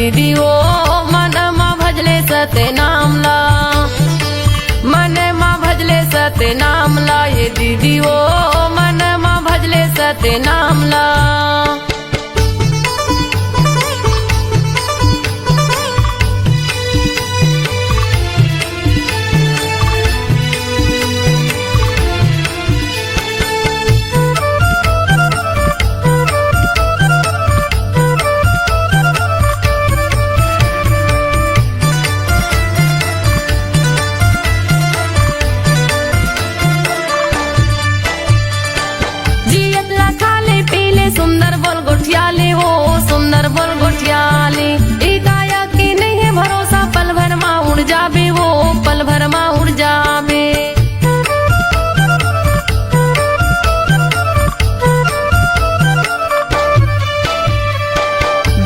दीदी ओ मन मा भजले सते नामला, मन मा भजले सते नामला, ये दीदी ओ मन मा भजले सते नामला। सुंदर बोल गोठियाले हो सुंदर बोल गोठियाले, एकाया की नहीं है भरोसा, पल भर मा उड़ जाबे वो पल भर मा उड़ जाबे।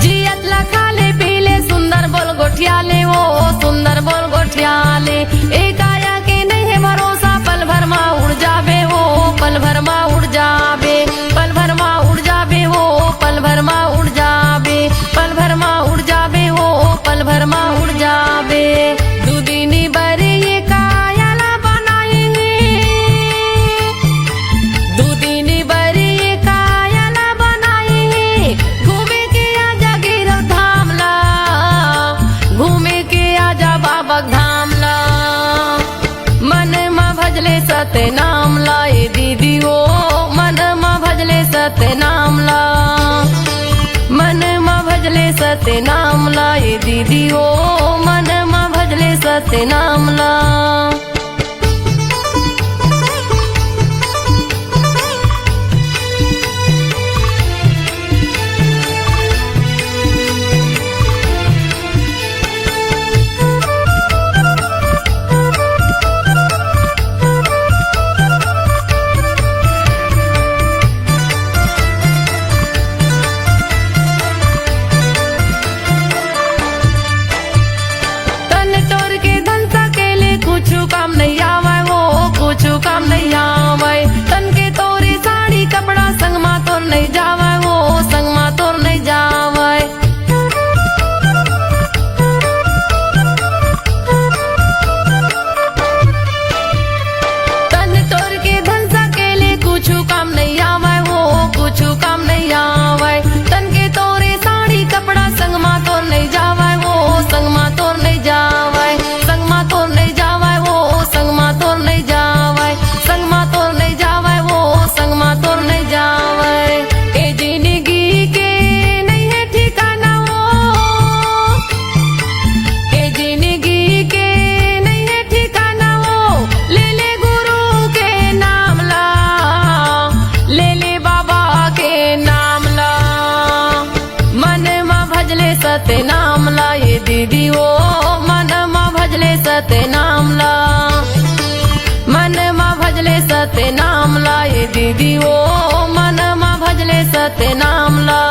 जियत लखाले पीले सुंदर बोल गोठियाले हो सुंदर बोल गोठियाले, एकाया की नहीं है भरोसा, पल भर मा उड़ जाबे वो पल भर मा उड़ जाबे, पल भर मा उड़ जाबे वो पल भर मा उड़ जाबे, पल भर मा उड़ जाबे वो पल भर मा उड़ जाबे। दुदिनी बरे ये कायला बनाए, दुदिनी बरे ये कायला बनाए, घूमे के आजा गिरव धामला, घूमे के आजा बाबा धामला, मन मा भजले सते नामला, ये दीदी ओ मन मा भजले सते नामला, मन मा भजले सते नामला, ये दीदी ओ मन मा भजले सते नामला। काम नहीं आवे वो कुछ काम नहीं आवे, तन के तोरी साड़ी कपड़ा संग मा तोर नहीं जावे वो संग मा तोर नहीं जावे। तन तोर के धन सकेले कुछ काम नहीं आवे वो कुछ काम नहीं आवे, तन के तोरे साड़ी कपड़ा संग मा तोर नहीं जावे वो संग मा तोर नहीं जावे, संग मा तोर नहीं जावे संग मा तोर नहीं जावे, संग मा तोर नहीं जावे वो संग मा तोर नहीं जावे। ए जिंदगी के नहीं है ठिकाना वो, ए जिंदगी के नहीं है ठिकाना वो, ले ले गुरु के नाम ला, ले ले बाबा के नाम ला, मन मा भजले सते नामला, ये दीदी ओ मन मा भजले सते नामला, मन मा भजले सते नामला, ये दीदी ओ मन मा भजले सते नामला।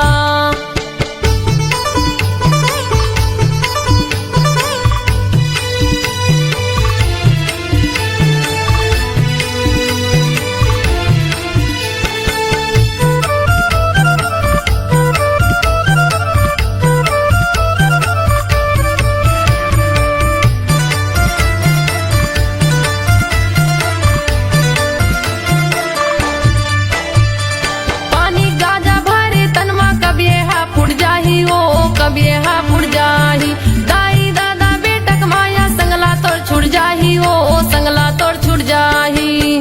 कब यहाँ फुट जाही, दाई दादा बेटक माया संगला तोड़ छुट जाही हो संगला तोड़ छुट जाही।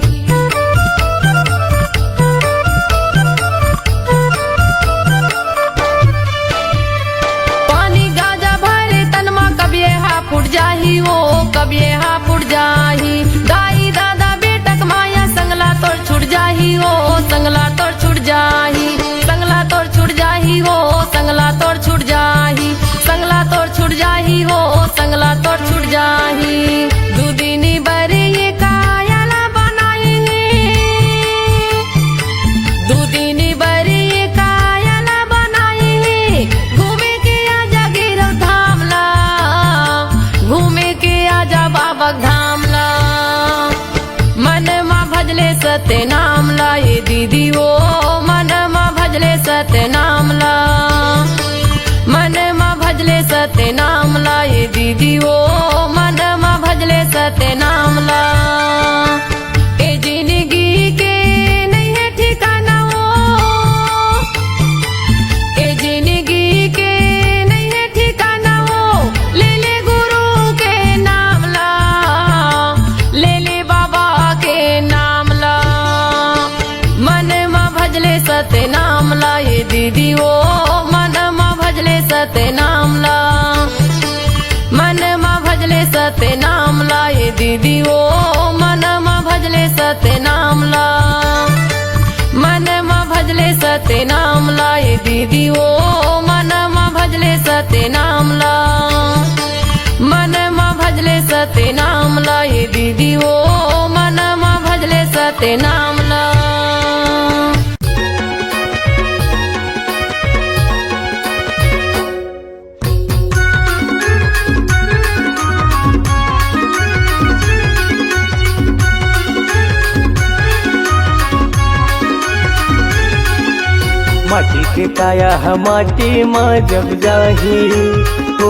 पानी गाजा भरे तनमा कब यहाँ फुट जाही हो कब यहाँ फुट जाही, दाई दादा बेटक माया संगला तोड़ छुट जाही हो संगला तोड़ छुट जाही, संगला तोड़ छुट जाही हो संगला तोड़ छुट जाही, संगला तोड़ छुट जाही हो संगला तोड़ छुट जाही। दुदिनी बरे ये कायला बनाएंगे, दुदिनी बरे ये कायला बनाएंगे, घूमे के आजा गिरव धामला, घूमे के आजा बाबा धामला, मन मा भजले सते नामला, ये दीदी ओ मन मा भजले सते नामला, मन मा भजले सते सत्य नाम ला, मन मा भजले सत्य नाम ला ये दीदी ओ, मन मा भजले सत्य नाम ला, मन मा भजले सत्य नाम ला ये दीदी ओ, मन मा भजले सत्य नाम ला, मन मा भजले सत्य नाम ला ये दीदी ओ, मन मा भजले सत्य नाम ला। माटी के काया हम माटी माँ जब जाही हो,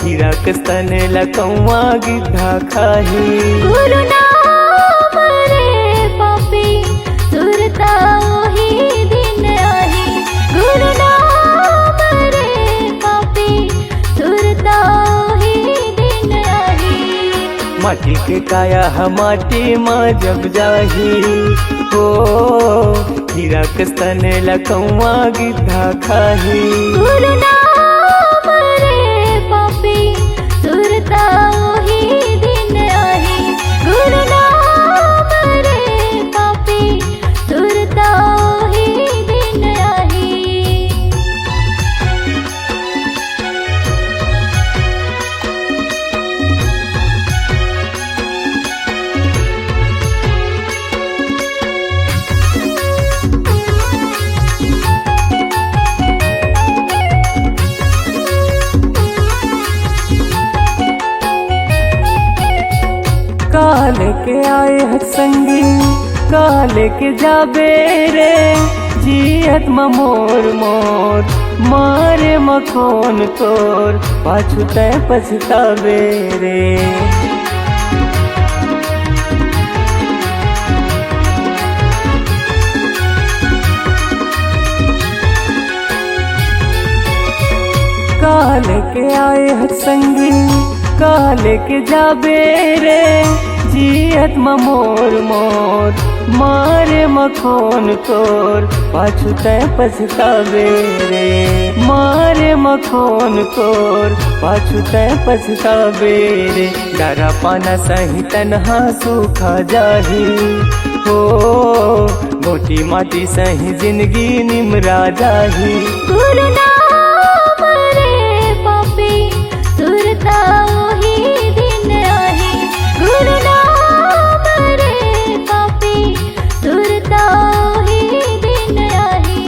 हीरा के स्तन लकौआ गिद्धा खाही। गुरु नाम रे पापी सुरता ओही दिन आही, गुरु नाम रे पापी सुरता ओही दिन आही। माटी के काया हम माटी माँ जब जाही हो, हीरा के स्तन लकौआ गिद्धा खाही। गुरु नाम रे पापी सुरता ओही दिन आही, गुरु नाम रे पापी सुरता ओही दिन आही। काल के आए है संगी, काल के जाबे रे, जियत मोर मोर मारे मखोन तोर, पाछू तय पछतावे रे। काल के आए है संगी, काल के जाबे रे, जियत मोर मोर मारे मखोन तोर, पाछू तय पछतावे रे। मारे मखोन तोर, पाछू तय पछतावे रे। डरा पाना सही तन्हा सूखा जाही हो, मोटी माटी सही जिंदगी निमरा जाही। गुरु नाम रे पापी सुरता ओही दिन आही, गुरु नाम रे पापी सुरता ओही दिन आही।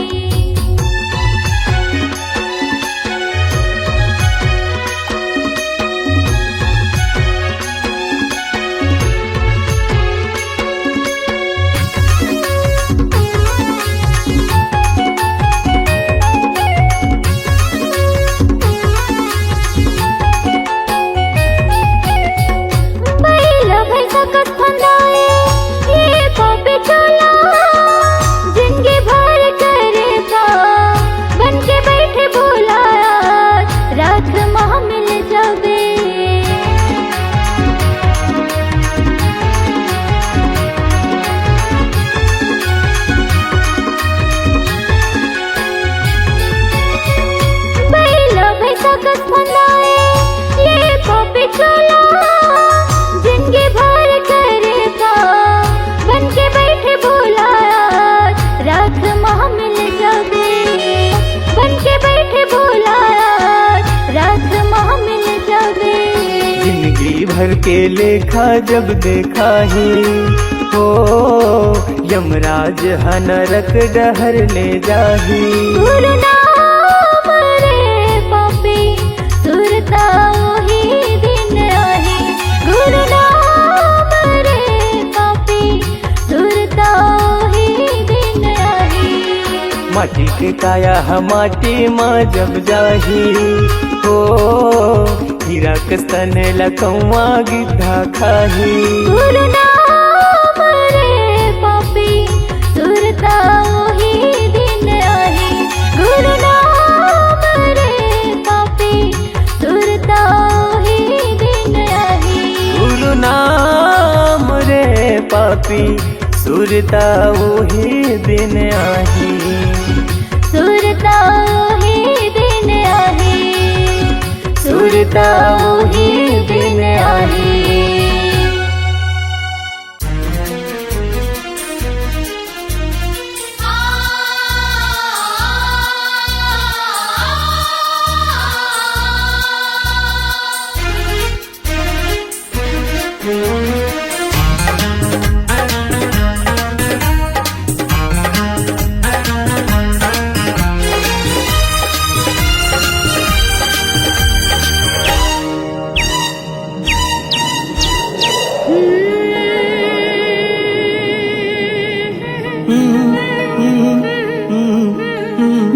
बैला भैसा कस फंदाए ये पापी चला, जिंदगी भर करे था बन के बैठे भुलाया, रात माह मिल जावे। बैला भैसा कस फंदाए ये पापी चला, जिंदगी भर करे था बन के बैठे भुलाया, रात माह मिल जावे। बन के बैठे भुलाया, रात माह मिल जावे। जिंदगी भर के लेखा जब देखा ही हो, यमराज ह नरक डहर ले जाही। गुरु नाम रे पापी सुरता ओही दिन आही, गुरु नाम रे पापी सुरता ओही दिन आही। माटी के काया हम माटी माँ जब जाही हो, हीरा के स्तन लकौआ गिद्धा खाही। गुरु नाम रे पापी सुरता ओही दिन आही, गुरु नाम रे पापी सुरता ओही दिन आही। गुरु नाम रे पापी सुरता ओही दिन आही, सुरता ओही दिन सुरता वही दिन आही।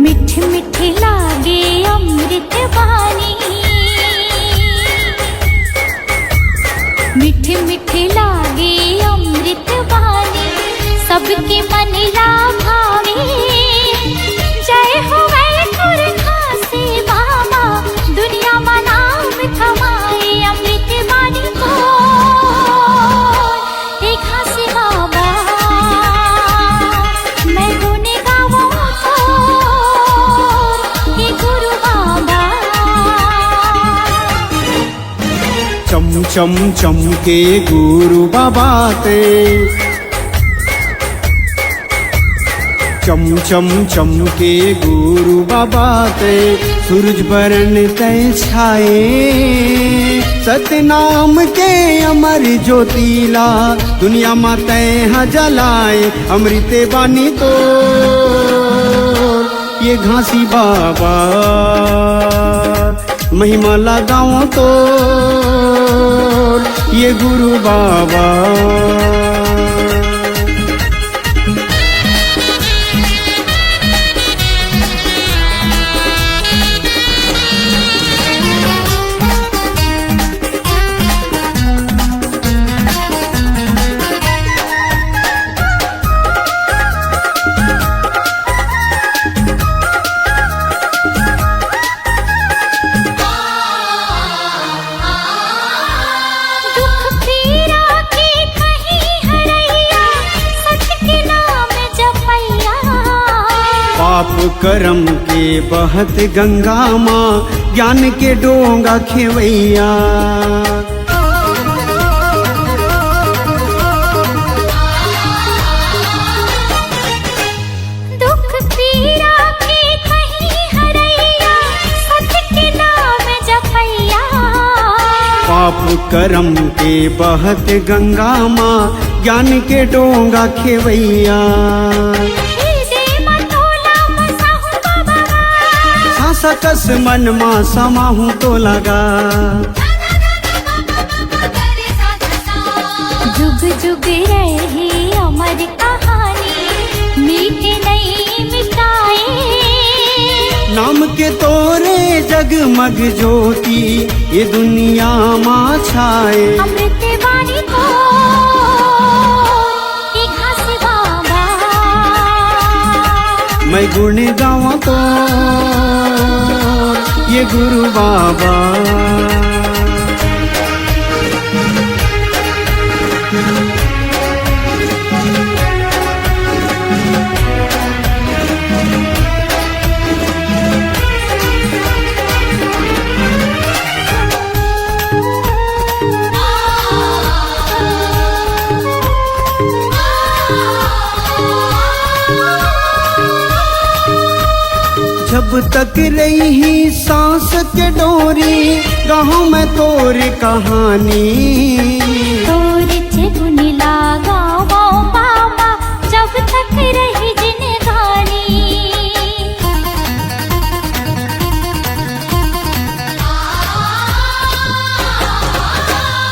मिठ मिठ लागे अमृत वाणी, मिठ मिठ लागे अमृत वाणी, सबके मन ला भावे। जय हो वैकुंठ खासे बाबा, दुनिया में नाम कमाए अमृत वाणी को। हे खासे बाबा मैं गुण गाऊं तो, हे गुरु बाबा। चम चम चमके गुरु बाबा ते, चम चम चमके गुरु बाबा ते, सूरज बरन तय छाए। सतनाम के अमर ज्योतिला, दुनिया में तय जलाए। अमृत बानी तो ये घासी बाबा, महिमा लगाओ तो ये गुरु बाबा। पाप करम के बहत गंगा माँ, ज्ञान के डोंगा खेवैया। दुख पीड़ा के कहीं हरैया, सत्य के नाम जपैया। पाप करम के बहत गंगा माँ, ज्ञान के डोंगा खेवैया। सकस मन मा समाहूं तो लगा, जुग जुग रही अमर कहानी, मीठे नहीं मिटाए। नाम के तोरे जगमग ज्योति, ये दुनिया माँ छाए। अमृत वाणी को ये खास बाबा, मैं गुण गाऊं तो ये गुरु बाबा। जब तक रही सांस के डोरी, गाँव में तोर कहानी। तोर गुण लागा वो बाबा, जब तक रही जिंदगानी।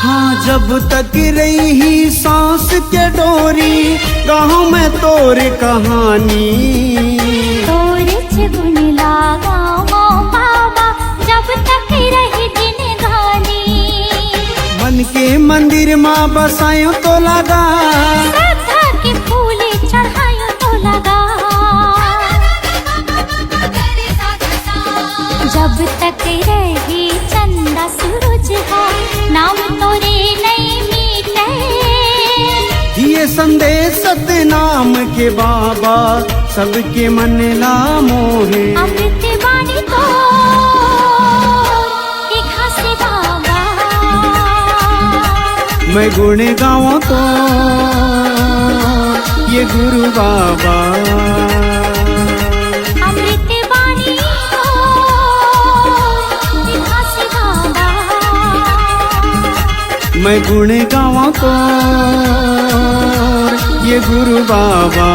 हाँ जब तक रही सांस के डोरी, गाँव में तोर कहानी। गुण लागा वो बाबा, जब तक रही जिंदगानी। मन के मंदिर माँ बसायो तो लगा, श्रद्धा के फूल चढ़ायो तो लगा। जब तक रही चंदा सूरज हो, नाम तोरे नहीं मीटे। दिए संदेश सतनाम के बाबा, सबके मन ला मोहे। अमृत वाणी तो ये खासे मैं गुण गाऊं तो ये गुरु बाबा। अमृत वाणी हो विकासी बाबा। मैं गुण गाऊं तो ये गुरु बाबा।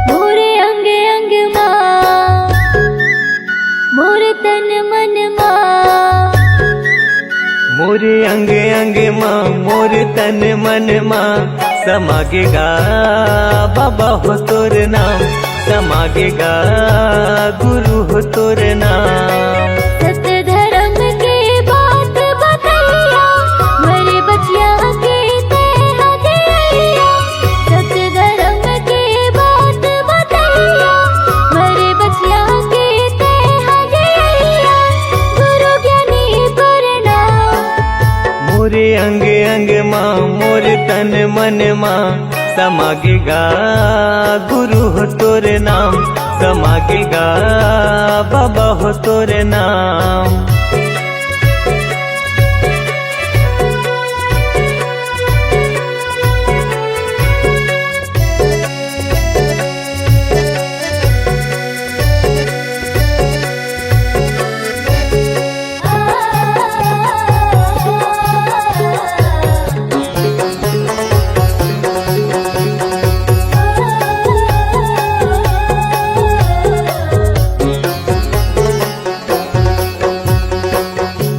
मोरे अंग अंग मां मोरे तन मन मां। मोरे अंग अंग माँ मोर तन मन माँ समागेगा बाबा हो तोर नाम, समागेगा गुरु हो तोर नाम। सत्य धर्म के बात बतैया मेरे बचिया के तेरा दिया। सत्य धर्म के बात बतैया मेरे बचिया के तेरा दिया। गुरु ज्ञानी प्रणाम। मोरे अंग अंग माँ मोर तन मन माँ समागेगा गुरु हो तोर नाम, समागेगा बाबा हो तोर नाम।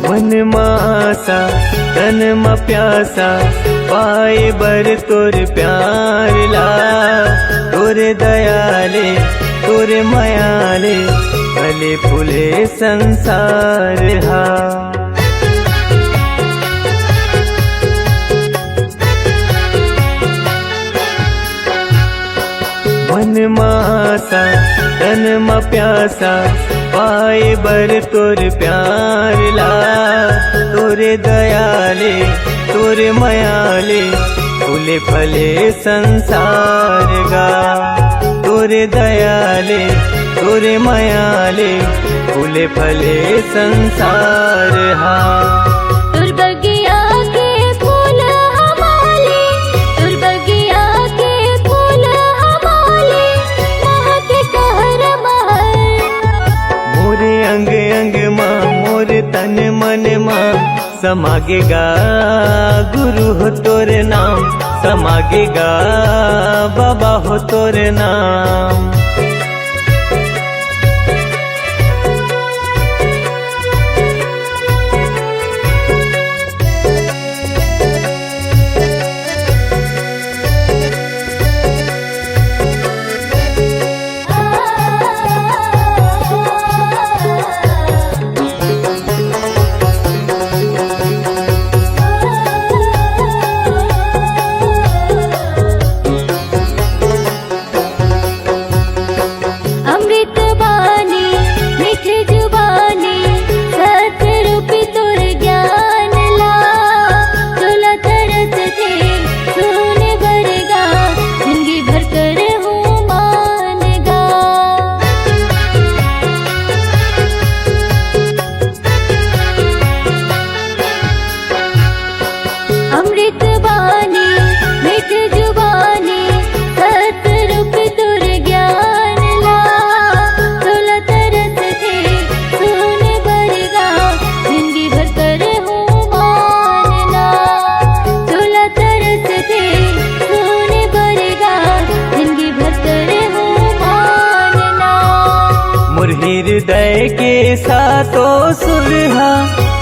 मन मासा तन म प्यासा पाए बर तोर प्यार ला। तोर दयाले तोर मयाले फले फूले संसार हा। मन मासा तन म प्यासा पाए बर तोर प्यार ला। तोरे दयाले तोरे मयाले फूले फले संसार गा। तोरे दयाले तोरे मयाले फूले फले संसार हा। दुर्बगिया के फूल हमारे, दुर्बगिया के फूल हमारे, महक कहर महर। मोरे अंग अंग माँ मोर तन मन माँ समागेगा गुरु हो तोर नाम, समागेगा बाबा हो तोर नाम। अमृत बानी मीठी जुबानी सतरूपी तोर ज्ञान ला। तोला तरस थे सुने बरगा जिंदगी भर कर हूँ मानगा। अमृत बानी मीठी जुबानी सतरूपी तोर ज्ञान ला। तोला तरस थे सुने बरगा जिंदगी भर कर हूँ मानना। तोला तरस थे सुने बरगा जिंदगी भर कर हूँ मानना। मोर हृदय के सातो सुरहा,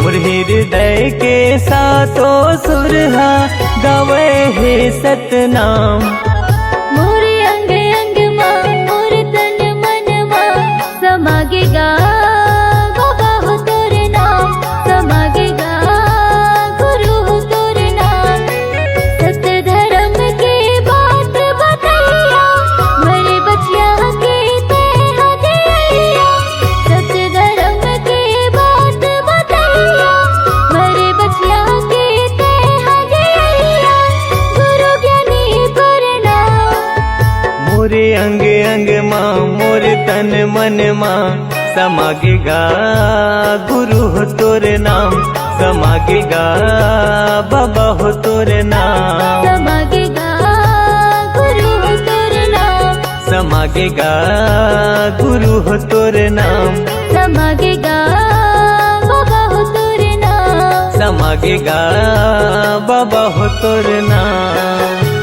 मोर हृदय के सातो सुरहा गावे हे सतनाम। मोरे अंग अंग मां मोर तन मन मां समागेगा बाबा हो तोर नाम, समागेगा गुरु हो तोर नाम। सत्य धर्म के बात बतैया तन मन मा समागेगा गुरु हो तोरे नाम समागेगा बाबा हो तोरे नाम समागेगा गुरु हो तोरे नाम समागेगा गुरु हो तोरे नाम समागेगा बाबा हो तोरे नाम समागेगा बाबा हो तोरे नाम।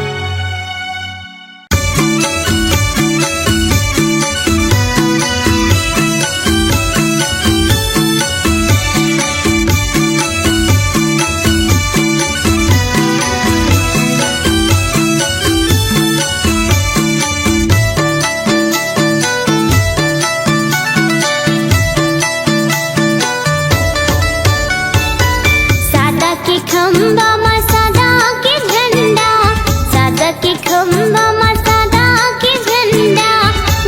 खंबा मा सदा के झंडा सादा के खंबा मा सदा के झंडा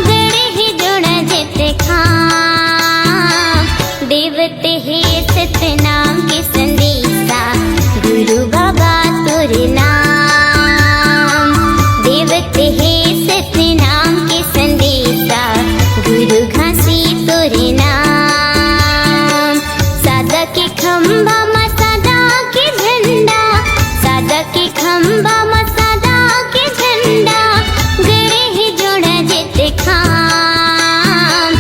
गड़े ही जोड़ा जेते खाम देवते हे सतनाम के संदेशा गुरु बाबा तोरे नाम देवते हे सतनाम के संदेशा गुरु घासी तोरे नाम सादा के खंबा खंबा मा सदा के झंडा गड़े ही जोड़ा जेते खाम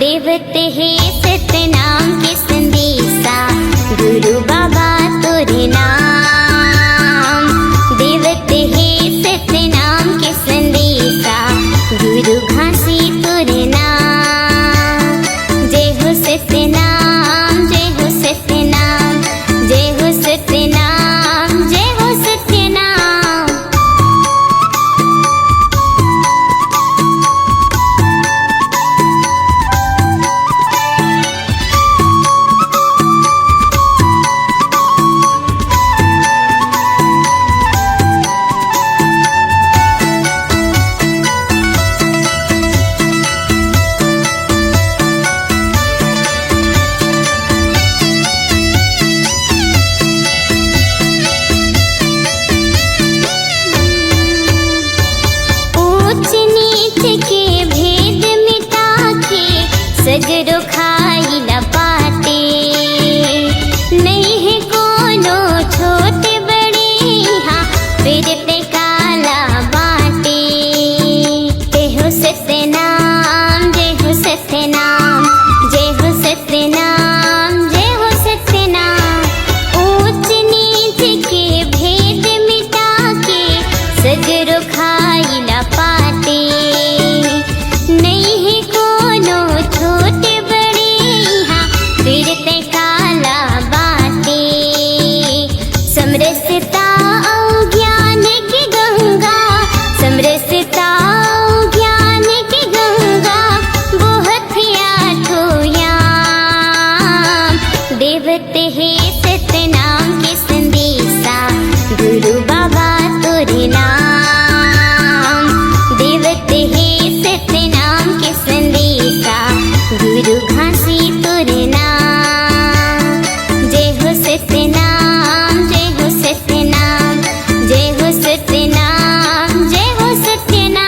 देवते हे सतनाम के संदेशा गुरु बाबा तोरे नाम देवते हे सतनाम के संदेशा गुरु घासी तोरे नाम जय हो सतनाम जय हो सतनाम जय हो सतनाम जय हो सतनाम। सगरो खाई न पाते नहीं है कोनो छोटे बड़े हाँ फिर ते काला बाटे जय हो सतनाम जय हो सतनाम जय हो सतनाम जय हो सतनाम ऊंच नीच के भेद मिटा के सगरो खाई न पाते नहीं है कोनो छोटे बड़े हाँ फिरते काला बाटे समरसता ज्ञान की गंगा समरसता ज्ञान की गंगा बहुत देवते हे सतनाम के संदेशा गुरु बाबा तोरे नाम देवते हे सतनाम के संदेशा गुरु घासी तोरे नाम जय हो सतनाम जय हो सतनाम जय हो सतनाम जय हो सतनाम।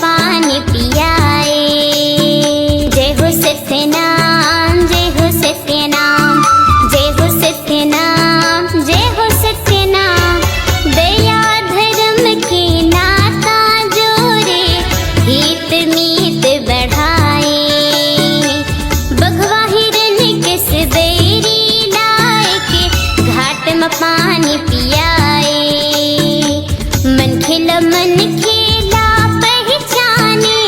पानी पियाए जय हो सत्यनाम जय हो सत्यनाम जय हो सत्यनाम जय हो सत्यनाम। दया धर्म के नाता जोड़े हित मीत बढ़ाए बघवा हिरन के सवेरी लाए के घाट में पानी पियाए मन खिला पहचाने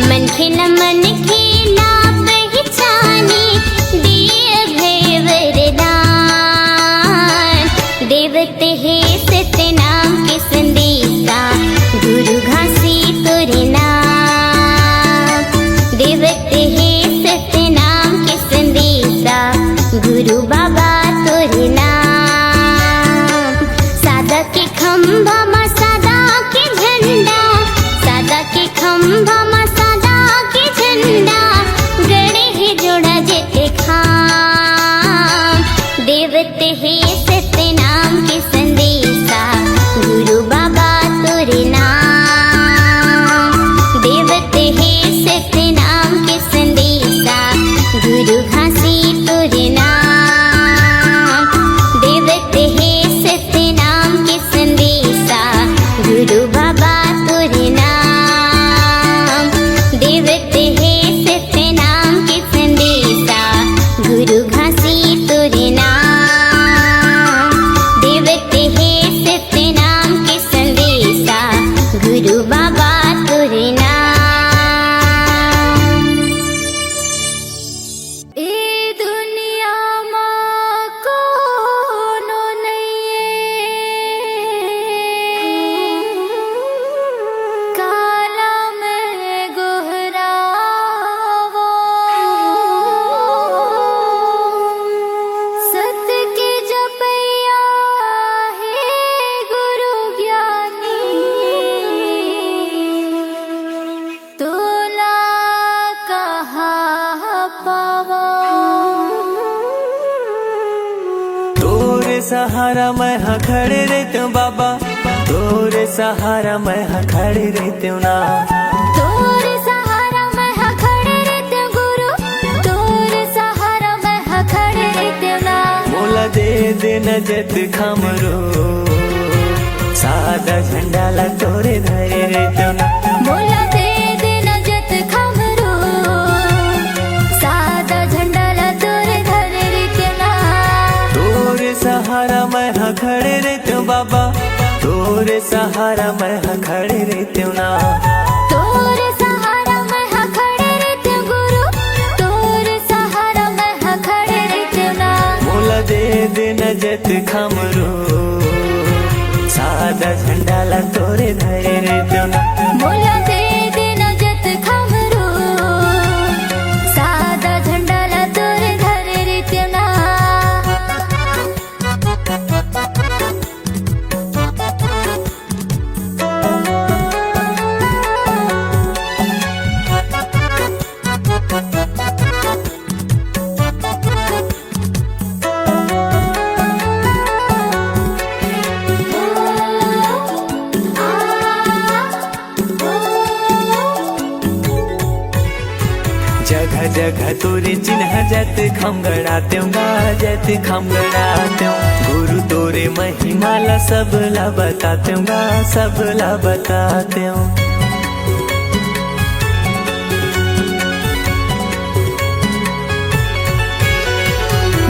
मन खिला मन देवते है सत्य नाम के संदेशा गुरु घासी तोरे नाम। देवते है सत्य नाम के संदेशा गुरु बाबा तोरे नाम। सादा के खंभा मा सादा के झंडा, सादा के खंभा मा सादा के झंडा, गड़े है जोड़ा जेते खाम। देवते है सत्य नाम के संदेशा गुरु बाबा तोरे नाम। देवते है सत्य नाम के संदेशा गुरु घासी तोरे नाम। देवते है सत्य नाम के संदेशा गुरु बाबा तोरे नाम। देवते है सत्य नाम के संदेशा गुरु घासी तोरे नाम। देवते है सत्य नाम के संदेशा गुरु बाबा तोरे नाम। ए दुनिया मां कोनो नहीं, काला में गोहरावो। सत्य के जपैया है गुरु ज्ञानी, तोला कहाँ पावो। तोरे सहारा मैं हाँ खड़े रहते हूँ बाबा, तोरे सहारा मैं हाँ खड़े रहते हूँ ना। तोरे सहारा मैं हाँ खड़े रहते हूँ गुरु, तोरे सहारा मैं हाँ खड़े रहते हूँ ना। मोला दे दे नजत खमरो, सादा झंडा ला तोरे धरे रहते हूँ ना। मोला दे दे नजत खमरो, सादा झंडा ला तोरे धरे रहते हूँ ना। तोरे सहारा मैं हाँ खड़े रहते हूँ बाबा, तोरे सहारा मैं हाँ खड़े रहते हूँ ना। तोरे सहारा मैं हाँ खड़े रहते हूँ गुरु, तोरे सहारा मैं हाँ खड़े रहते हूँ ना। मोला दे दे नजत खमरो, सादा झंडा ला तोरे धरे रहते हूँ ना। मोला दे दे नजत खमरो, सादा झंडा ला तोरे धरे रहते हूँ ना। जगह जगह तोरे चिन्ह जत खम गड़ाते हूँ गा, जत खम गड़ाते हूँ। गुरु तोरे महिमा ला सब ला बताते हूँ गा, सब ला बताते हूँ।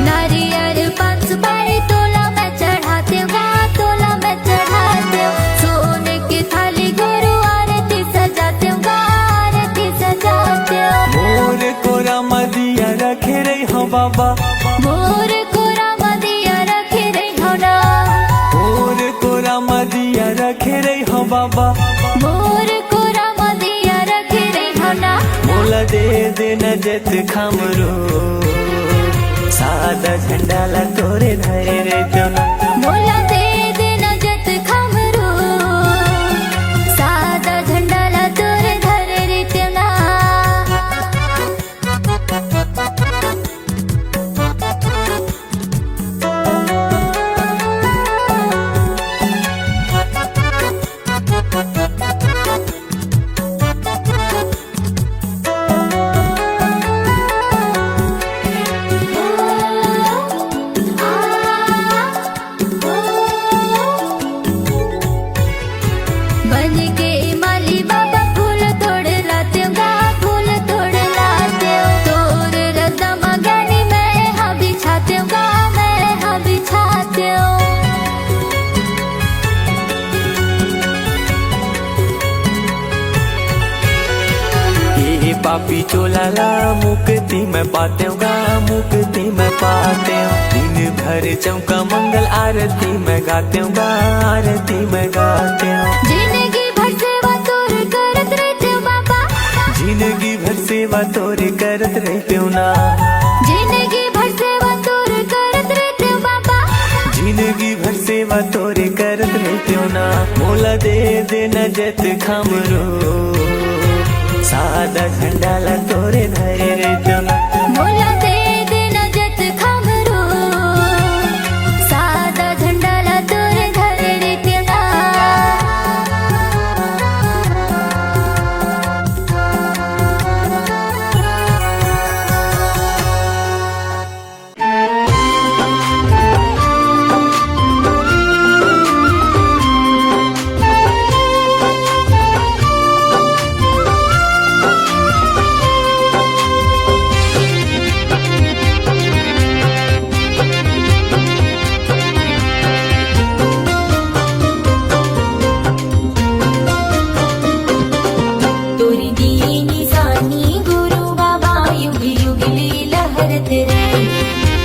नारियल पान सुपारी तोला मैं चढ़ाते हूँ गा, तोला मैं चढ़ाते हूँ। सोने की थाली गुरु आरती सजाते हूँ गा, आरती सजाते हूँ। मोर कोरा मदिया रखे रही हो बाबा, मोर कोरा मदिया रखे रही हो ना। मोर कोरा मदिया रखे रही हो बाबा। मोर कोरा मदिया रखे रही हो ना। मोला दे दे नजत खमरो, सादा झंडा ला तोरे धरे रहते हूँ ना। मोला दे दे नजत खमरो, सादा झंडा ला तोरे धरे रहते हूँ ना। ओ, आ, ओ, पापी चोलाला मुक्ति में पाते गा मुक्ति में पाते दिन भर चौका मंगल आरती में गाते गा आरती में गाते जिंदगी भर सेवा तोर करत रहते बाबा, जिंदगी भर सेवा तोरे करत रहते ना जिंदगी भर सेवा तोर करत रहते बाबा, जिंदगी भर सेवा तोरे करत रहते ना मोला दे देना जत खमरो सादा झंडाला तोरे धरे रहते ना मोला दे देना जत खमरो सादा झंडाला तोर धरे रहते ना। तोरी दी निशानी गुरु बाबा युग युग ले लहरत रहे,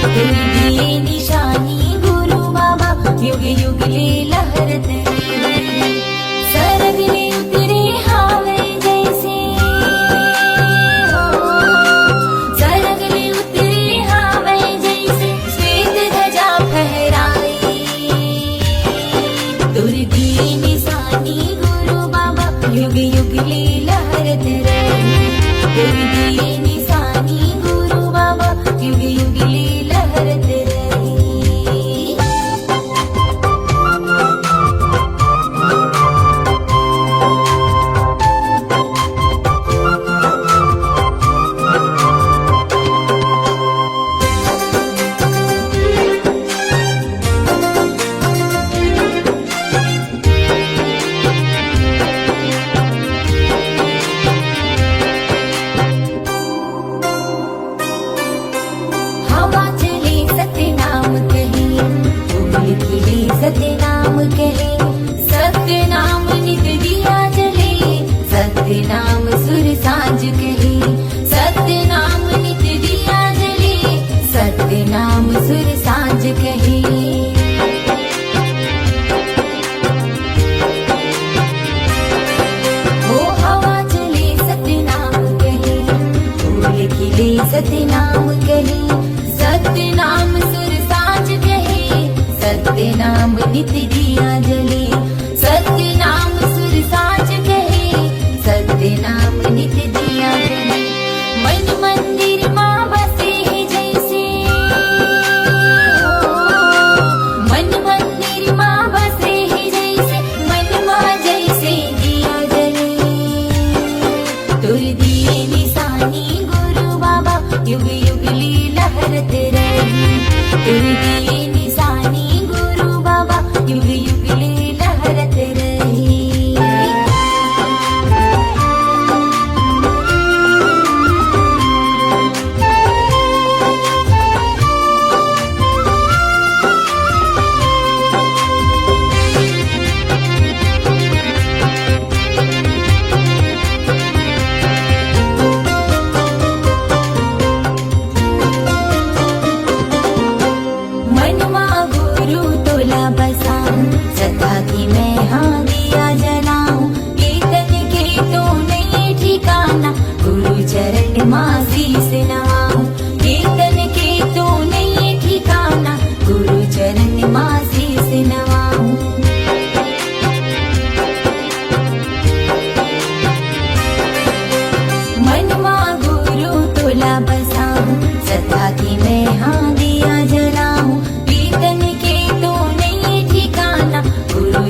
तोरी दी निशानी गुरु बाबा युग युग ले लहरत रहे। सरग ले उतरे हावे जैसे हो, सरग ले उतरे हावे जैसे श्वेत ध्वजा फहराई, तोरी दी निशानी गुरु बाबा युग युग ले लहरत रहे, तोरी दी निशानी गुरु बाबा युग युग ले लहरत रहे। हवा चले सतनाम कहे, धूल खिले सतनाम कहे, सतनाम नित दिया जले, सतनाम सुर सांझ कहे, सतनाम नित दिया जले, सतनाम सुर सांझ कहे। ओ हवा चले सतनाम कहे, फूल खिले सतनाम कहे, सतनाम सुर सांझ कहे, सतनाम नित दिया जले, सतनाम सुर सांझ कहे, सतनाम नित दिया जले। मन मंदिर माँ बसे है जैसे हो, मन मंदिर माँ बसे है जैसे, मन माँ जैसे दिया जले, तुर दिए निशानी गुरु बाबा युग युग ले लहरत रहे, तुर दिए निशानी गुरु बाबा युग युग ले लहरत रहे। मनवा गुरु तोला बसाऊं, सदा की मैं हाँ दिया जलाऊं, कीर्तन के तो नहीं ठिकाना, गुरु चरण माँ शीस नवाऊं, कीर्तन के तो नहीं ठिकाना, गुरु चरण माँ शीस नवाऊं। मनवा गुरु तोला बसाऊं, सदा की मैं हाँ दिया जलाऊं, कीर्तन के तो नहीं ठिकाना, गुरु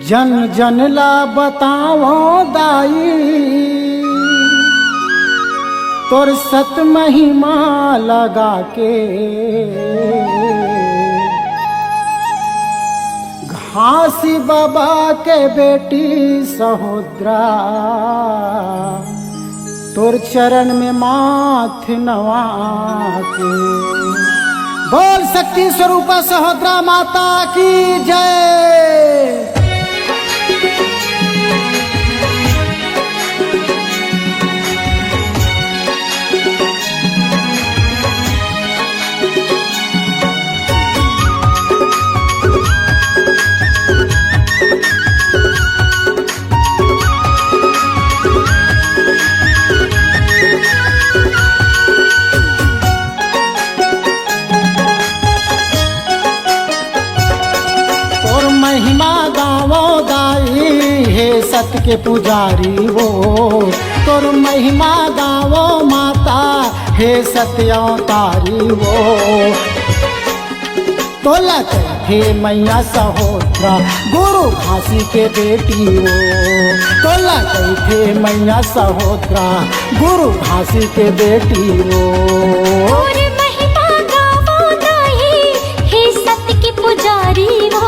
जन जन ला बताओ दाई तोर सत महिमा लगा के घासी बाबा के बेटी सहोदरा तोर चरण में माथ नवा के। बोल शक्ति स्वरूपा सहोदरा माता की जय। महिमा गावो दाई हे सत के पुजारी वो तोर महिमा गावो माता हे सत्य अवतारी वो तोला हे मैया सहोदरा गुरु घासी के बेटी वो तोला हे मैया सहोदरा गुरु घासी के बेटी वो। और महिमा गावो दाई हे सत्य के पुजारी वो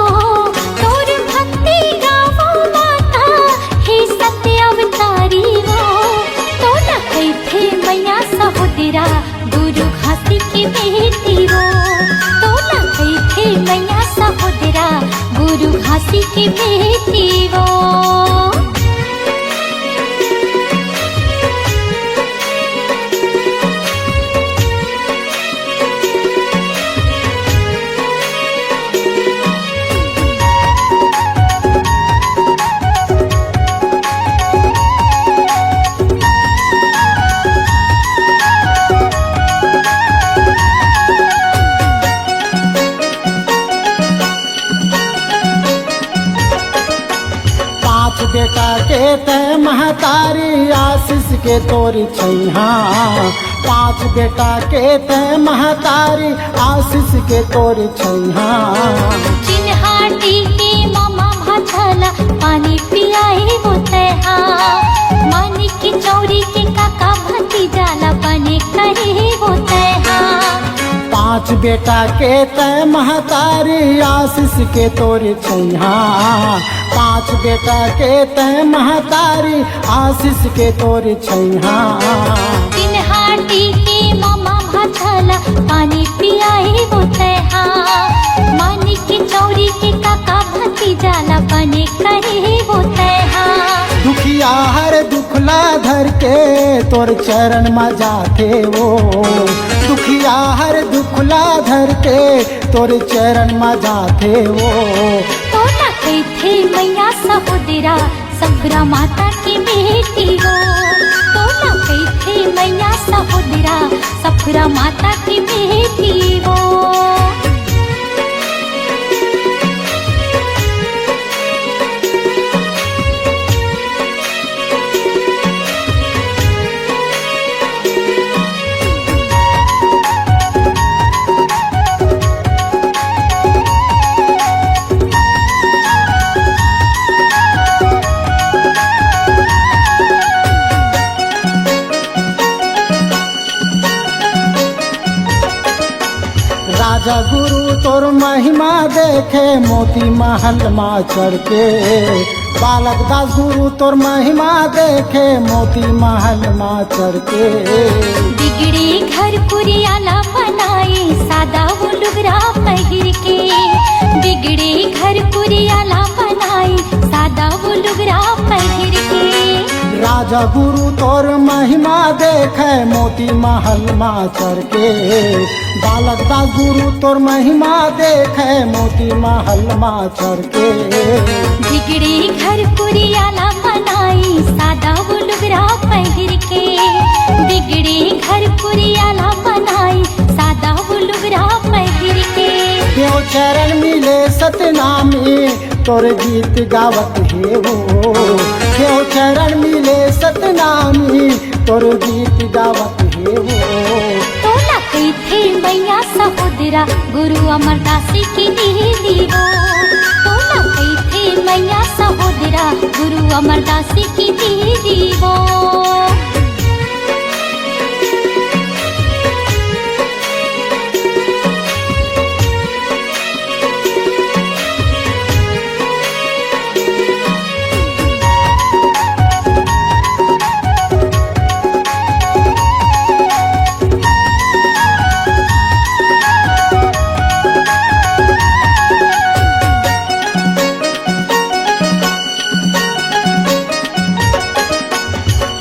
सहोदरा गुरु घासी की बेटी वो तो ना गई थे मैया सहोदरा गुरु घासी की बेटी वो। बेटा के तय महतारी आशीष के तोरी छैहा पांच बेटा के तय महतारी आशीष के तोरी छैहा। चिन्हाटी के मामा भाथला पानी पियाए वो तैहा मानी की चौरी के काका भतीजाला बने करे वो तैहा। पांच बेटा के तय महतारी आशीष के तोरी छैहा पांच बेटा के तय महतारी आशीष के तोरी छैहा। चिन्हाटी के मामा भाथला पानी पियाए वो तैहा मानी की चौरी के काका भतीजाला बने करे वो तैहा। दुखिया हर दुखला धर के तोर चरण में जाते वो दुखिया हर दुखला धर के तोर चरण में जाते वो। तो ना गई थे मैया सहोदरा सखरा माता की बेटी वो तो ना गई थे मैया सहोदरा सखरा माता की बेटी वो। राजा गुरु तोर महिमा देखे मोती महल माँ चढ़ के बालक दास गुरु तोर महिमा देखे मोती महल माँ चढ़ के। बिगड़े घर पुरियाला बनाए सादा वो लुगरा पहिर के बिगड़े घर पुरियाला बनाए सादा वो लुगरा पहिर के। राजा गुरु तोर महिमा देखे मोती महल माँ चढ़ के बालक दास गुरु तोर महिमा देखे मोती महल माँ चढ़ के। बिगड़े घर पुरियाला बनाई सादा वो लुगरा पहिर के बिगड़े घर पुरियाला बनाई सादा वो लुगरा पहिर के। देव चरण मिले सतनामी तोर गीत गावत है वो देव चरण मिले सतनामी तोर गीत गावत है वो। तो ना गई थे मैया सहोदरा गुरु अमरदास की दीदी वो। तोला कैथे मैया सहोदरा गुरु अमरदास की दीदी वो।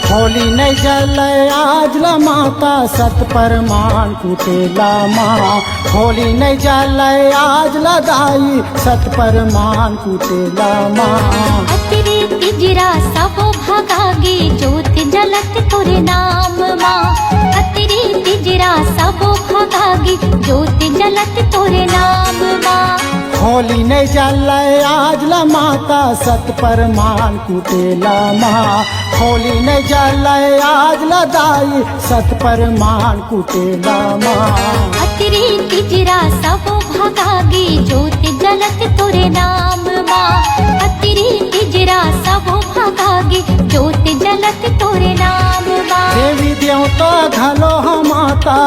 होली नहीं जले आज ला माता सत परमान कुटेला माँ। होली नहीं जले आज ला दाई सत परमान कुटेला माँ। अतिरी तिजरा सबो भगागे जोत जलत तोरे नाम माँ। अतिरी तिजरा सबो भगागे जोत जलत तोरे नाम माँ। होली नहीं जले आज ला माता सत परमान कुटेला माँ। होली नहीं जले आज ला दाई सत परमान कुटेला माँ। अतिरी तिजरा सबो भगागे जोत जलत तोरे नाम माँ। अतिरी तिजरा सबो भगागे जोत जलत तोरे नाम माँ। देवी देवता घलो हम माता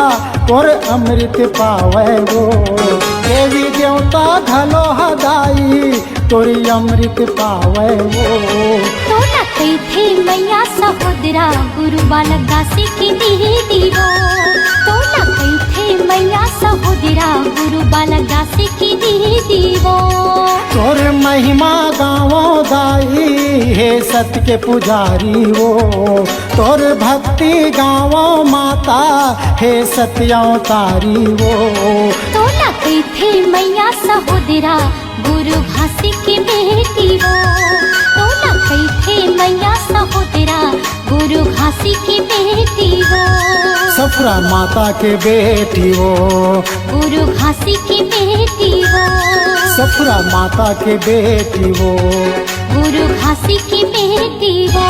तोर अमृत पावे गो। देवी देवता घलो हदाई तोरी अमृत पावे गो। तोला कैथे मैया सहोदरा गुरु बालक दास की दीदी वो। तोला कैथे मैया सहोदरा गुरु बालक दास की दीदी वो। तोर महिमा गावो दाई हे सत्य के पुजारी वो। तोर भक्ति गावो माता हे सत्यावतारी वो। तोला कैथे मैया सहोदरा गुरु घासी की बेटी वो। तोला कैथे मैया सहोदरा गुरु घासी की बेटी वो। सफरा माता के बेटी वो। गुरु घासी की बेटी वो। सफरा माता के बेटी वो। गुरु घासी की बेटी वो।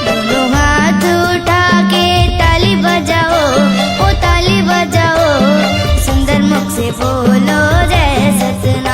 दोनों हाथ उठा के ताली बजाओ, ओ ताली बजाओ, सुंदर मुख से बोलो जय सतना।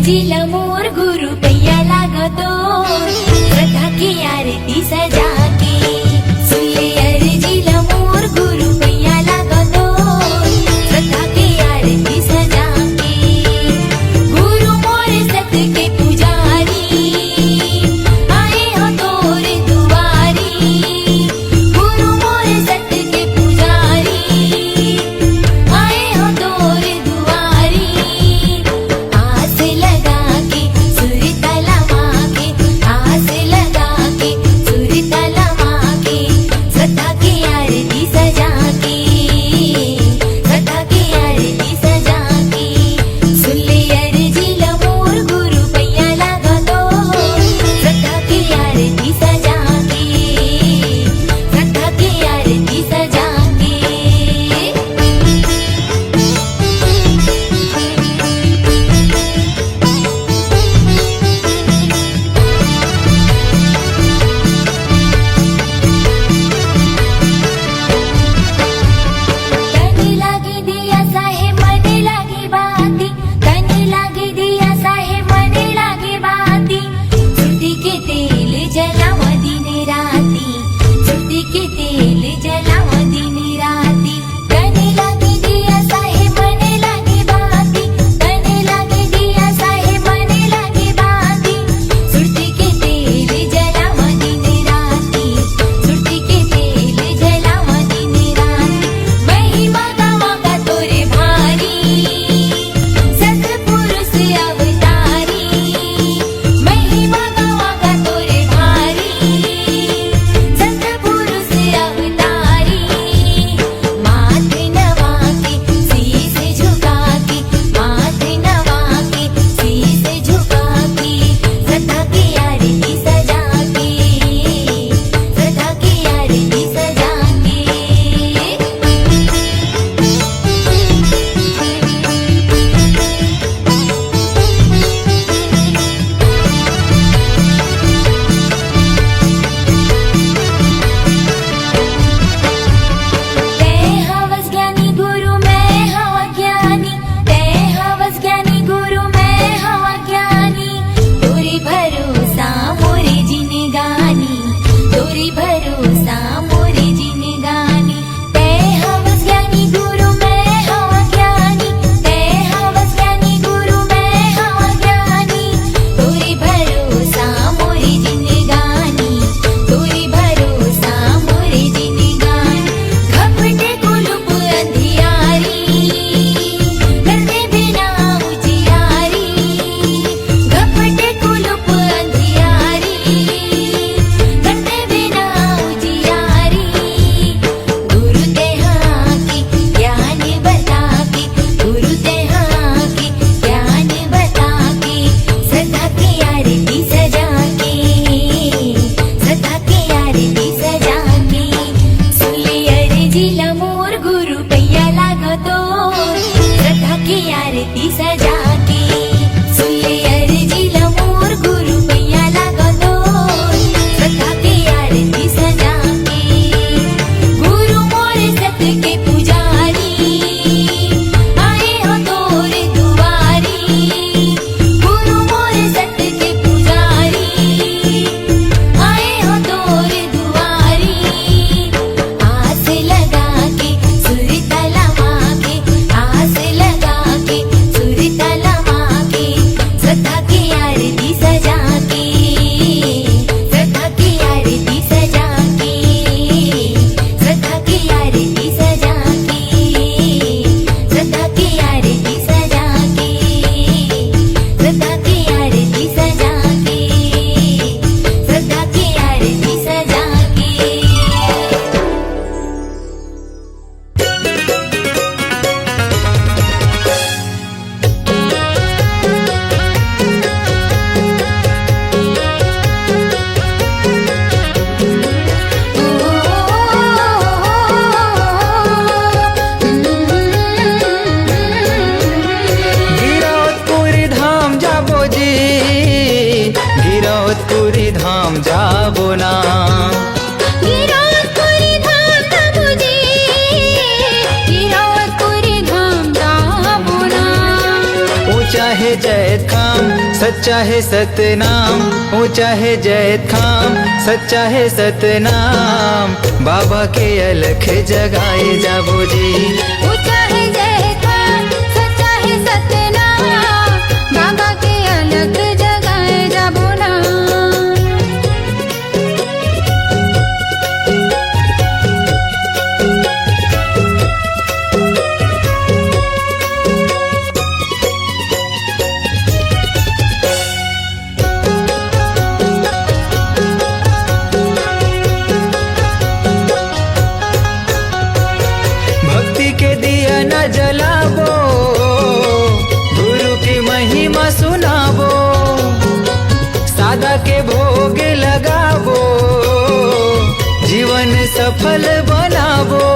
अर्जीला मोर गुरु पैया लागतो श्रद्धा की आरती सजा के सुले अर्जीला मोर गुरु पैया लागतो श्रद्धा की आरती सजा के गुरु मोर सत के पुजारी आए हो तोर दुआरी गुरु मोर सत के पुजारी आए हो तोर दुआरी आस लगा के सुर तलवा के आस लगा के सुर तलवा के श्रद्धा की आरती सजा के श्रद्धा की आरती सजा के सुले अर्जीला मोर गुरु पैया लागतो श्रद्धा की आरती सजा के श्रद्धा की आरती सजा के कनी लागी दिया साहेब मने लागी बाती कनी लागी दिया साहेब मने लागी बाती सुरती के तेल जलावा दिन राती सुरती के तेल जलावा दिन राती कनी लागी दिया साहेब मने लागी बाती कनी लागी दिया साहेब मने लागी बाती सुरती के तेल जलावा दिन राती सुरती के तेल जलावा दिन राती महिमा गावा का तोरे भारी सतपुरुष अवतारी महिमा गावा का तोरे भारी सतपुरुष अवतारी माथे नवा के शीश झुका के माथे नवा के शीश झुका के श्रद्धा की आरती सजा के श्रद्धा की आरती सजा के तै हवस ज्ञानी गुरु मैं हवा ज्ञानी तै हवस ज्ञानी गुरु मैं हवा ज्ञानी तोरी भरोसा मोरे जिनगानी तोरी भरोसा मोरे जिनगानी तै हवस ज्ञानी गुरु मैं हवा ज्ञानी तै हवस ज्ञानी गुरु मैं हवा ज्ञानी तोरी भरोसा मोरे जिनगानी तोरी भरोसा मोरे जिनगानी घपटे कुलुप अंधियारी करते बिना उजियारी घपटे कुलुप अंधियारी करते बिना उजियारी गुरु तेहा की ज्ञान बता के गुरु तेहा की ज्ञान बता के श्रद्धा की आरती सजा के श्रद्धा की आरती सजा के सुले अर्जीला मोर गुरु पैया लागतो श्रद्धा की आरती सजा के सुले अर्जीला मोर गुरु पैया लागतो श्रद्धा की आरती सजा के गुरु मोर सत के पुजारी आए हो तोर दुआरी गुरु मोर सत के पुजारी आए हो तोर दुआरी आस लगा के सुर तलवा के आस लगा के सुर तलवा के श्रद्धा की आरती सजा के श्रद्धा की आरती सजा के श्रद्धा की आरती सजा के श्रद्धा की आरती सजा के श्रद्धा की आरती सजा के श्रद्धा की आरती सजा के गिरौदपुरी धाम जाबो जी गिरौदपुरी धाम जाबो ना गिरौदपुरी धाम जाबो जी गिरौदपुरी धाम जाबो ना चाहे जय काम सच्चा है सतनाम, ऊंचा है जैत खाम, सच्चा है सतनाम, बाबा के अलख जगाए जाबो जी। ऊंचा है जय खान, सच्चा है सतनाम, बाबा के अलग जगाए जाबो ना। भक्ति के दिया न जलाबो, गुरु की महिमा सुनाबो, सादा के भोग लगाबो, जीवन सफल बनाबो।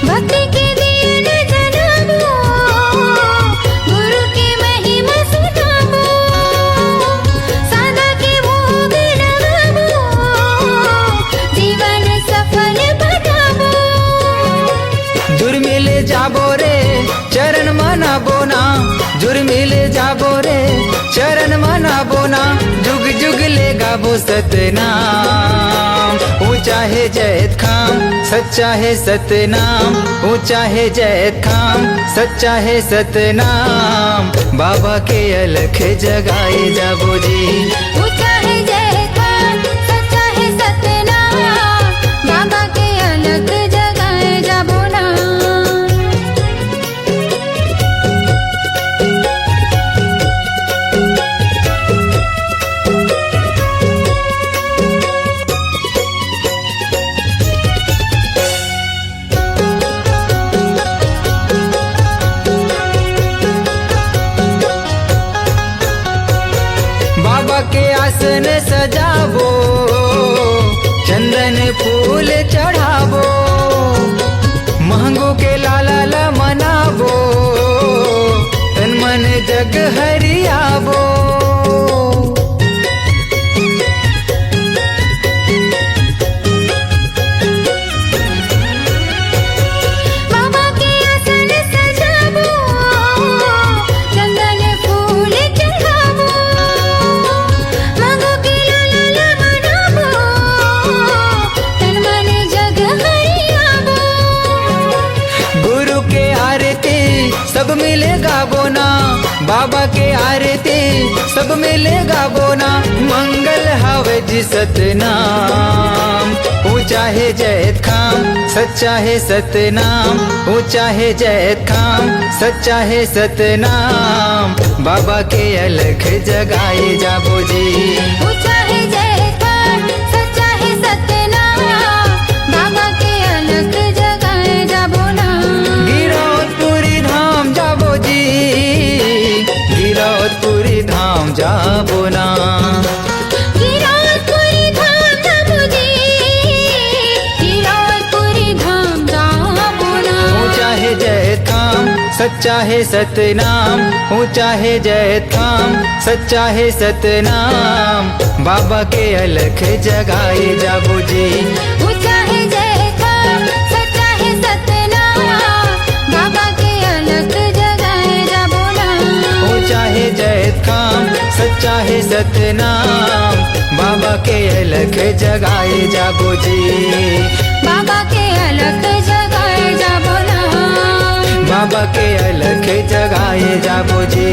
भक्ति के दिए न जलाबो, गुरु की महिमा सुनाबो, सादा के भोग लगाबो, जीवन सफल बनाबो। जुर्मिले जाबो रे चरण मनाबो ना, जुर्मिले जाबो रे चरण मनाबो ना, जुग जुग ले गाबो सतनाम। ऊंचा है जैत खाम, सच्चा है सतनाम, ऊंचा है जैत खाम, सच्चा है सतनाम, बाबा के अलख जगाए जाबो जी। ऊंचा है जय खान, सच्चा है सतनाम, बाबा के अलग जगाए जाबो ना। बाबा के आसन सजाबो, चंदन फूल चढ़ाबो, महंगो के लाला ला मनाबो, तन मन जग हरियाबो। बाबा के आसन सजाबो, चंदन फूल चढ़ाबो, मांगो के लाला मनाबो, तन मन जग हरियाबो। गुरु के आरती सब मिले गाबो ना, बाबा के आरती सब मिले गाबो ना, मंगल हावे जी सतनाम। ऊंचा है जैत खाम, सच्चा है सतनाम, ऊंचा है जैत खाम, सच्चा है सतनाम, बाबा के अलख जगाए जाबो जी। ऊंचा है जय खान, सच्चा है सतनाम, बाबा के अलग जगाए जाबो ना। गिरौदपुरी धाम जाबो जी, गिरौदपुरी धाम जाबो ना। गिरौदपुरी धाम जाबो जी, गिरौदपुरी धाम जाबो ना। ऊंचा है जैत खाम, सच्चा है सतनाम, ऊंचा है जैत खाम, सच्चा है सतनाम, बाबा के अलख जगाए जाबो जी। ऊंचा है जय खान, सच्चा है सतनाम, बाबा के अलग जगाए जाबो ना। ऊंचा है जैत खाम, सच्चा है सतनाम, बाबा के अलख जगाए जाबो जी। बाबा के अलग जगाए जाबो ना। बाबा के अलख जगाए जाबो जी।